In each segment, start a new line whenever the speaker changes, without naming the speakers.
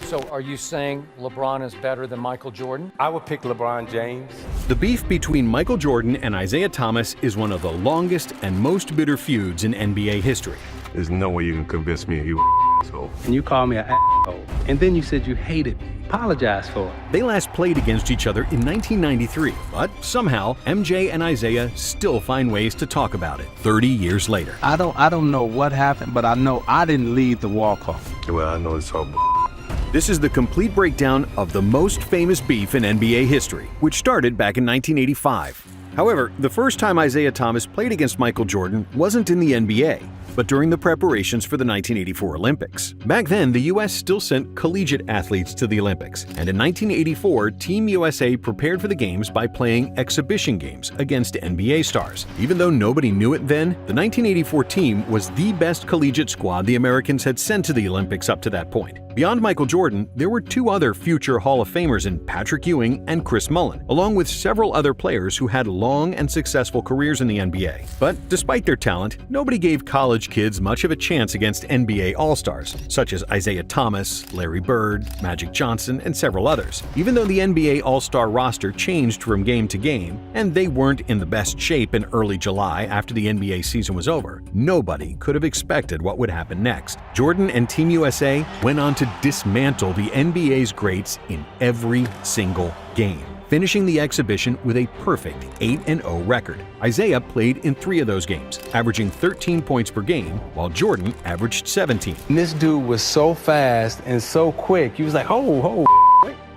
So are you saying LeBron is better than Michael Jordan?
I would pick LeBron James.
The beef between Michael Jordan and Isiah Thomas is one of the longest and most bitter feuds in NBA history.
There's no way you can convince me he was so.
And you called me an asshole. And then you said you hated me. Apologize for it.
They last played against each other in 1993, but somehow MJ and Isiah still find ways to talk about it 30 years later.
I don't know what happened, but I know I didn't lead the walk-off.
Well, I know it's all
This is the complete breakdown of the most famous beef in NBA history, which started back in 1985. However, the first time Isiah Thomas played against Michael Jordan wasn't in the NBA, but during the preparations for the 1984 Olympics. Back then, the U.S. still sent collegiate athletes to the Olympics, and in 1984, Team USA prepared for the games by playing exhibition games against NBA stars. Even though nobody knew it then, the 1984 team was the best collegiate squad the Americans had sent to the Olympics up to that point. Beyond Michael Jordan, there were two other future Hall of Famers in Patrick Ewing and Chris Mullin, along with several other players who had long and successful careers in the NBA. But despite their talent, nobody gave college kids much of a chance against NBA All-Stars, such as Isiah Thomas, Larry Bird, Magic Johnson, and several others. Even though the NBA All-Star roster changed from game to game, and they weren't in the best shape in early July after the NBA season was over, nobody could have expected what would happen next. Jordan and Team USA went on to dismantle the NBA's greats in every single game, finishing the exhibition with a perfect 8-0 record. Isiah played in 3 of those games, averaging 13 points per game, while Jordan averaged 17.
And this dude was so fast and so quick. He was like, oh.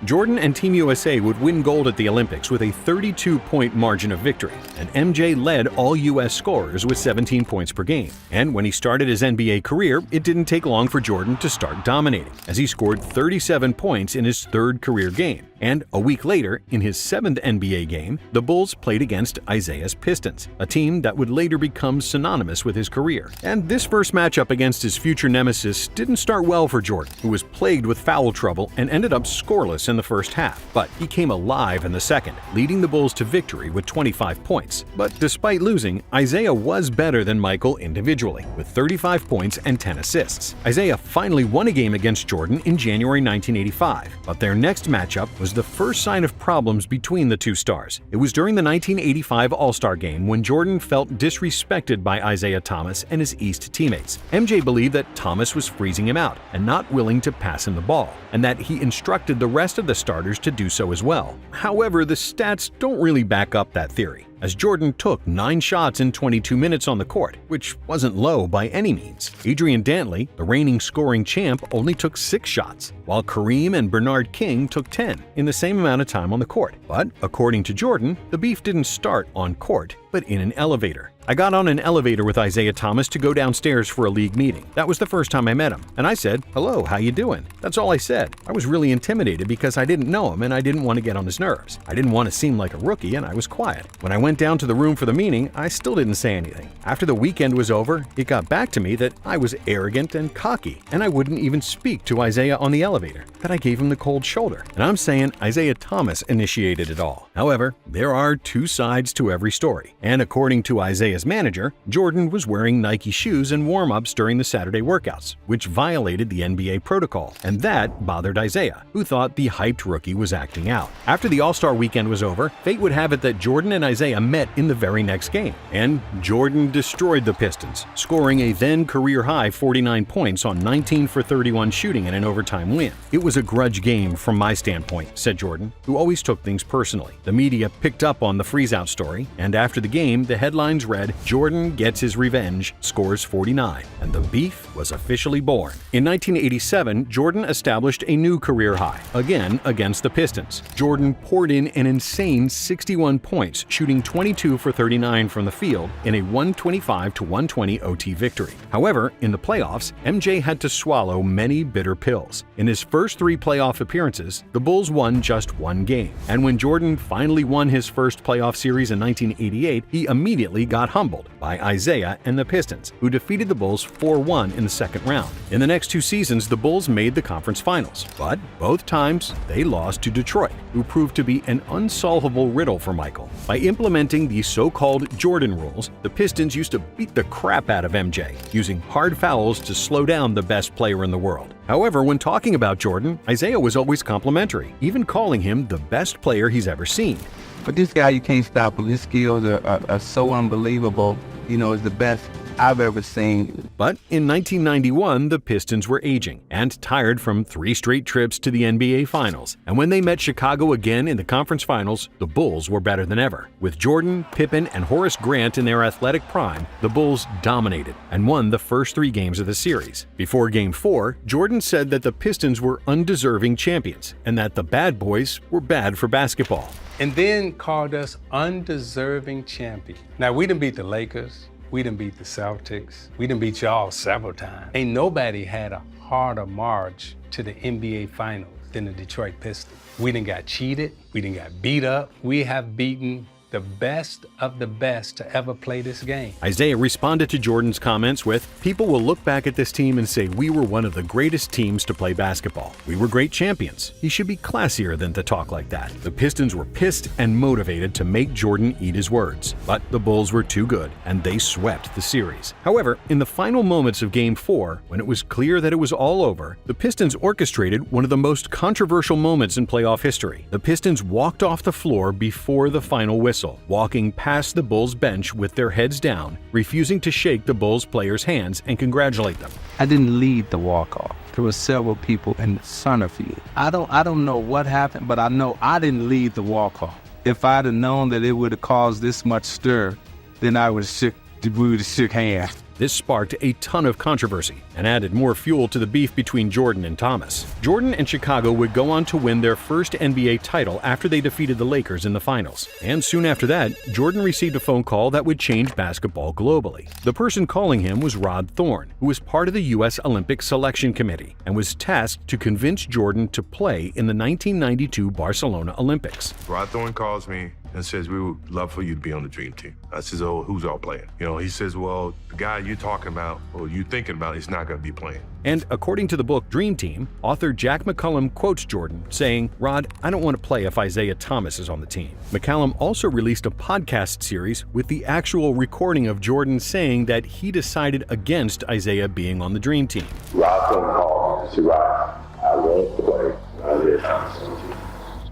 Jordan and Team USA would win gold at the Olympics with a 32-point margin of victory, and MJ led all U.S. scorers with 17 points per game. And when he started his NBA career, it didn't take long for Jordan to start dominating, as he scored 37 points in his 3rd career game. And a week later, in his 7th NBA game, the Bulls played against Isiah's Pistons, a team that would later become synonymous with his career. And this first matchup against his future nemesis didn't start well for Jordan, who was plagued with foul trouble and ended up scoreless in the first half. But he came alive in the second, leading the Bulls to victory with 25 points. But despite losing, Isiah was better than Michael individually, with 35 points and 10 assists. Isiah finally won a game against Jordan in January 1985, but their next matchup was the first sign of problems between the two stars. It was during the 1985 All-Star Game when Jordan felt disrespected by Isiah Thomas and his East teammates. MJ believed that Thomas was freezing him out and not willing to pass him the ball, and that he instructed the rest of the starters to do so as well. However, the stats don't really back up that theory, as Jordan took 9 shots in 22 minutes on the court, which wasn't low by any means. Adrian Dantley, the reigning scoring champ, only took 6 shots, while Kareem and Bernard King took 10 in the same amount of time on the court. But according to Jordan, the beef didn't start on court, but in an elevator. I got on an elevator with Isiah Thomas to go downstairs for a league meeting. That was the first time I met him, and I said, "Hello, how you doing?" That's all I said. I was really intimidated because I didn't know him and I didn't want to get on his nerves. I didn't want to seem like a rookie, and I was quiet. When I went down to the room for the meeting, I still didn't say anything. After the weekend was over, it got back to me that I was arrogant and cocky, and I wouldn't even speak to Isiah on the elevator, that I gave him the cold shoulder. And I'm saying Isiah Thomas initiated it all. However, there are 2 sides to every story, and according to Isiah's manager, Jordan was wearing Nike shoes and warm-ups during the Saturday workouts, which violated the NBA protocol, and that bothered Isiah, who thought the hyped rookie was acting out. After the All-Star weekend was over, fate would have it that Jordan and Isiah met in the very next game, and Jordan destroyed the Pistons, scoring a then career-high 49 points on 19 for 31 shooting in an overtime win. "It was a grudge game from my standpoint," said Jordan, who always took things personally. The media picked up on the freeze-out story, and after the game, the headlines read, "Jordan gets his revenge, scores 49, and the beef was officially born." In 1987, Jordan established a new career high, again against the Pistons. Jordan poured in an insane 61 points, shooting 22 for 39 from the field in a 125-120 OT victory. However, in the playoffs, MJ had to swallow many bitter pills. In his first 3 playoff appearances, the Bulls won just 1 game, and when Jordan finally won his first playoff series in 1988, he immediately got hot humbled by Isiah and the Pistons, who defeated the Bulls 4-1 in the second round. In the next two seasons, the Bulls made the conference finals, but both times they lost to Detroit, who proved to be an unsolvable riddle for Michael. By implementing the so-called Jordan rules, the Pistons used to beat the crap out of MJ, using hard fouls to slow down the best player in the world. However, when talking about Jordan, Isiah was always complimentary, even calling him the best player he's ever seen.
But this guy, you can't stop him. His skills are so unbelievable. Is the best I've ever seen.
But in 1991, the Pistons were aging and tired from 3 straight trips to the NBA Finals. And when they met Chicago again in the conference finals, the Bulls were better than ever. With Jordan, Pippen, and Horace Grant in their athletic prime, the Bulls dominated and won the first 3 games of the series. Before Game 4, Jordan said that the Pistons were undeserving champions and that the bad boys were bad for basketball.
And then called us undeserving champions. Now, we done beat the Lakers. We done beat the Celtics. We done beat y'all several times. Ain't nobody had a harder march to the NBA Finals than the Detroit Pistons. We done got cheated. We done got beat up. We have beaten the best of the best to ever play this game.
Isiah responded to Jordan's comments with, "People will look back at this team and say we were one of the greatest teams to play basketball. We were great champions. He should be classier than to talk like that." The Pistons were pissed and motivated to make Jordan eat his words. But the Bulls were too good, and they swept the series. However, in the final moments of Game 4, when it was clear that it was all over, the Pistons orchestrated one of the most controversial moments in playoff history. The Pistons walked off the floor before the final whistle, walking past the Bulls bench with their heads down, refusing to shake the Bulls players' hands and congratulate them.
I didn't lead the walk-off. There were several people in the center field. I don't know what happened, but I know I didn't lead the walk-off. If I'd have known that it would have caused this much stir, then we would have shook hands.
This sparked a ton of controversy and added more fuel to the beef between Jordan and Thomas. Jordan and Chicago would go on to win their first NBA title after they defeated the Lakers in the finals. And soon after that, Jordan received a phone call that would change basketball globally. The person calling him was Rod Thorne, who was part of the U.S. Olympic Selection Committee and was tasked to convince Jordan to play in the 1992 Barcelona Olympics.
Rod Thorne calls me and says, "We would love for you to be on the dream team." I says, "Oh, who's all playing?" He says, "Well, the guy you're talking about or you thinking about is not going to be playing."
And according to the book Dream Team, author Jack McCallum quotes Jordan saying, "Rod, I don't want to play if Isiah Thomas is on the team." McCallum also released a podcast series with the actual recording of Jordan saying that he decided against Isiah being on the Dream Team.
Rod Thorne called me and said, "Rod, I won't play Isiah Thomas on the team."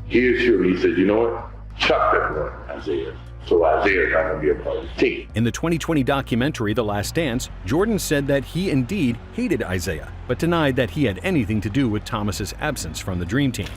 He assured me, he said, "You know what? Chuck that one, Isiah. So Isiah's not going to be a part of the team."
In the 2020 documentary The Last Dance, Jordan said that he indeed hated Isiah, but denied that he had anything to do with Thomas's absence from the Dream Team.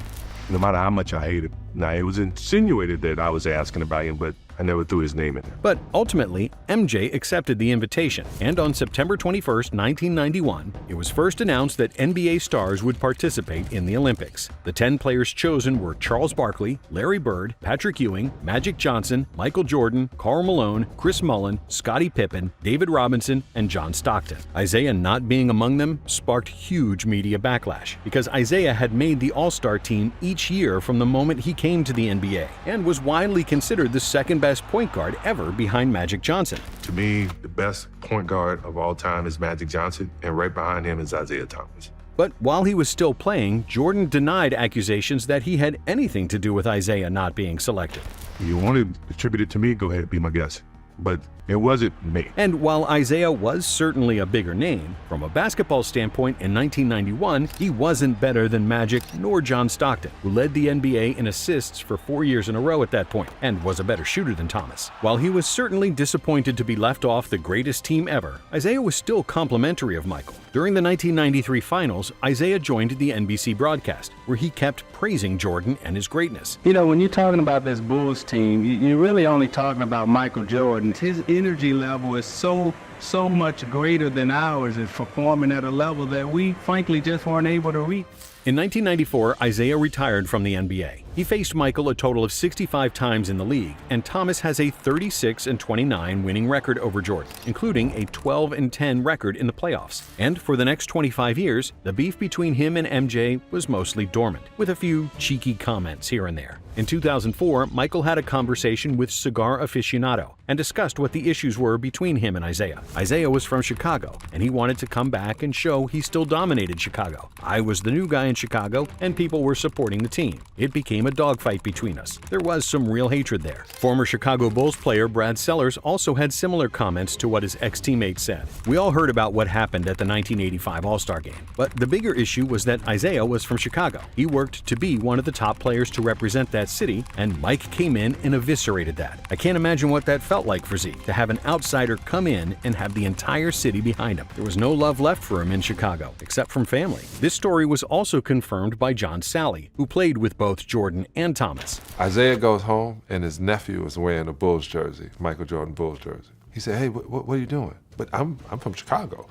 No matter how much I hated him. Now, it was insinuated that I was asking about him, but I never threw his name in there.
But ultimately, MJ accepted the invitation, and on September 21, 1991, it was first announced that NBA stars would participate in the Olympics. The 10 players chosen were Charles Barkley, Larry Bird, Patrick Ewing, Magic Johnson, Michael Jordan, Karl Malone, Chris Mullin, Scottie Pippen, David Robinson, and John Stockton. Isiah not being among them sparked huge media backlash, because Isiah had made the All-Star team each year from the moment he came to the NBA, and was widely considered the second-best point guard ever behind Magic Johnson.
To me, the best point guard of all time is Magic Johnson, and right behind him is Isiah Thomas.
But while he was still playing, Jordan denied accusations that he had anything to do with Isiah not being selected.
If you want to attribute it to me, go ahead, be my guest. But it wasn't me.
And while Isiah was certainly a bigger name, from a basketball standpoint in 1991, he wasn't better than Magic nor John Stockton, who led the NBA in assists for 4 years in a row at that point, and was a better shooter than Thomas. While he was certainly disappointed to be left off the greatest team ever, Isiah was still complimentary of Michael. During the 1993 finals, Isiah joined the NBC broadcast, where he kept praising Jordan and his greatness.
When you're talking about this Bulls team, you're really only talking about Michael Jordan. His energy level is so much greater than ours, and performing at a level that we frankly just weren't able to reach.
In 1994, Isiah retired from the NBA, He faced Michael a total of 65 times in the league, and Thomas has a 36-29 winning record over Jordan, including a 12-10 record in the playoffs. And for the next 25 years, the beef between him and MJ was mostly dormant, with a few cheeky comments here and there. In 2004, Michael had a conversation with Cigar Aficionado and discussed what the issues were between him and Isiah. Isiah was from Chicago, and he wanted to come back and show he still dominated Chicago. I was the new guy in Chicago, and people were supporting the team. It became a dogfight between us. There was some real hatred there. Former Chicago Bulls player Brad Sellers also had similar comments to what his ex-teammate said. We all heard about what happened at the 1985 All-Star Game, but the bigger issue was that Isiah was from Chicago. He worked to be one of the top players to represent that city, and Mike came in and eviscerated that. I can't imagine what that felt like for Zeke, to have an outsider come in and have the entire city behind him. There was no love left for him in Chicago, except from family. This story was also confirmed by John Sally, who played with both Jordan and Thomas.
Isiah goes home, and his nephew is wearing a Bulls jersey, Michael Jordan Bulls jersey. He said, "Hey, what are you doing?" But I'm from Chicago.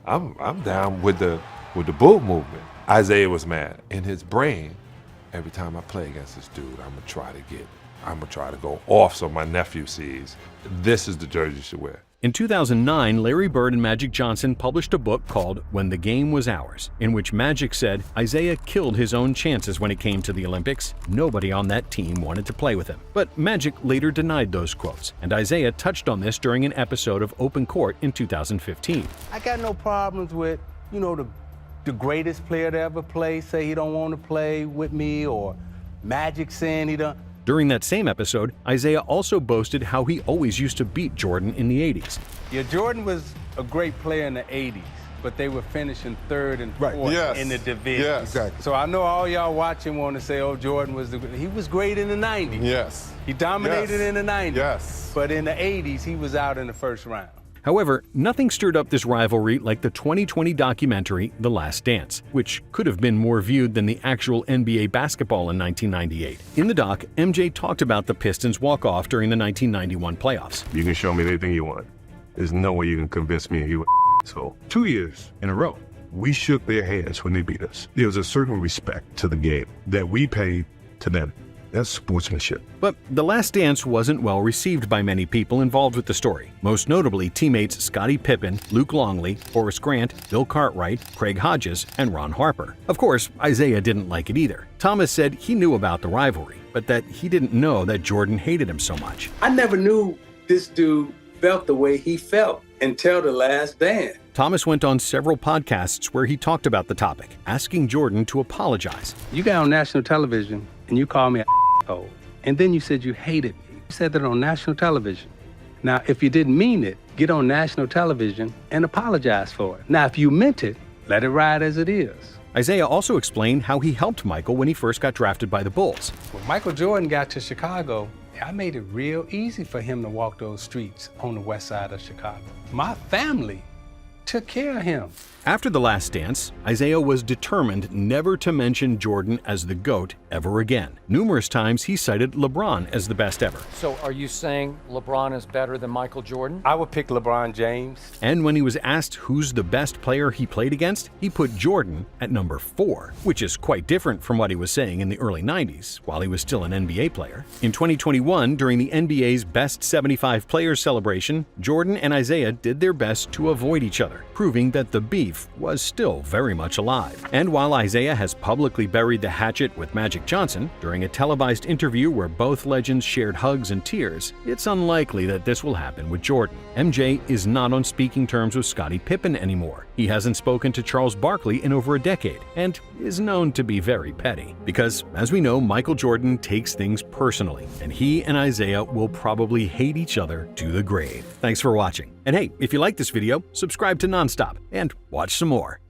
I'm down with the Bull movement. Isiah was mad. In his brain, every time I play against this dude, I'm gonna try to go off so my nephew sees this is the jersey you should wear.
In 2009, Larry Bird and Magic Johnson published a book called When the Game Was Ours, in which Magic said Isiah killed his own chances when it came to the Olympics. Nobody on that team wanted to play with him. But Magic later denied those quotes, and Isiah touched on this during an episode of Open Court in 2015.
I got no problems with, the greatest player to ever play say he don't want to play with me, or Magic saying he don't.
During that same episode, Isiah also boasted how he always used to beat Jordan in the 80s.
Yeah, Jordan was a great player in the 80s, but they were finishing third and fourth in the division.
Yes. Exactly.
So I know all y'all watching want to say, oh, Jordan was he was great in the 90s.
Yes.
He dominated in the 90s.
Yes.
But in the 80s, he was out in the first round.
However, nothing stirred up this rivalry like the 2020 documentary The Last Dance, which could have been more viewed than the actual NBA basketball in 1998. In the doc, MJ talked about the Pistons' walk-off during the 1991 playoffs.
You can show me anything you want. There's no way you can convince me you were so 2 years in a row, we shook their hands when they beat us. There was a certain respect to the game that we paid to them. That's sportsmanship.
But The Last Dance wasn't well received by many people involved with the story, most notably teammates Scottie Pippen, Luke Longley, Horace Grant, Bill Cartwright, Craig Hodges, and Ron Harper. Of course, Isiah didn't like it either. Thomas said he knew about the rivalry, but that he didn't know that Jordan hated him so much.
I never knew this dude felt the way he felt until The Last Dance.
Thomas went on several podcasts where he talked about the topic, asking Jordan to apologize.
You got on national television and you called me a and then you said you hated me. You said that on national television. Now, if you didn't mean it, get on national television and apologize for it. Now, if you meant it, let it ride as it is.
Isiah also explained how he helped Michael when he first got drafted by the Bulls.
When Michael Jordan got to Chicago, I made it real easy for him to walk those streets on the west side of Chicago. My family took care of him.
After The Last Dance, Isiah was determined never to mention Jordan as the GOAT ever again. Numerous times he cited LeBron as the best ever.
So are you saying LeBron is better than Michael Jordan?
I would pick LeBron James.
And when he was asked who's the best player he played against, he put Jordan at number 4, which is quite different from what he was saying in the early 90s, while he was still an NBA player. In 2021, during the NBA's Best 75 Players celebration, Jordan and Isiah did their best to avoid each other, proving that the beef was still very much alive. And while Isiah has publicly buried the hatchet with Magic Johnson, during a televised interview where both legends shared hugs and tears, it's unlikely that this will happen with Jordan. MJ is not on speaking terms with Scottie Pippen anymore. He hasn't spoken to Charles Barkley in over a decade, and is known to be very petty. Because, as we know, Michael Jordan takes things personally, and he and Isiah will probably hate each other to the grave. Thanks for watching. And hey, if you like this video, subscribe to Nonstop and watch some more.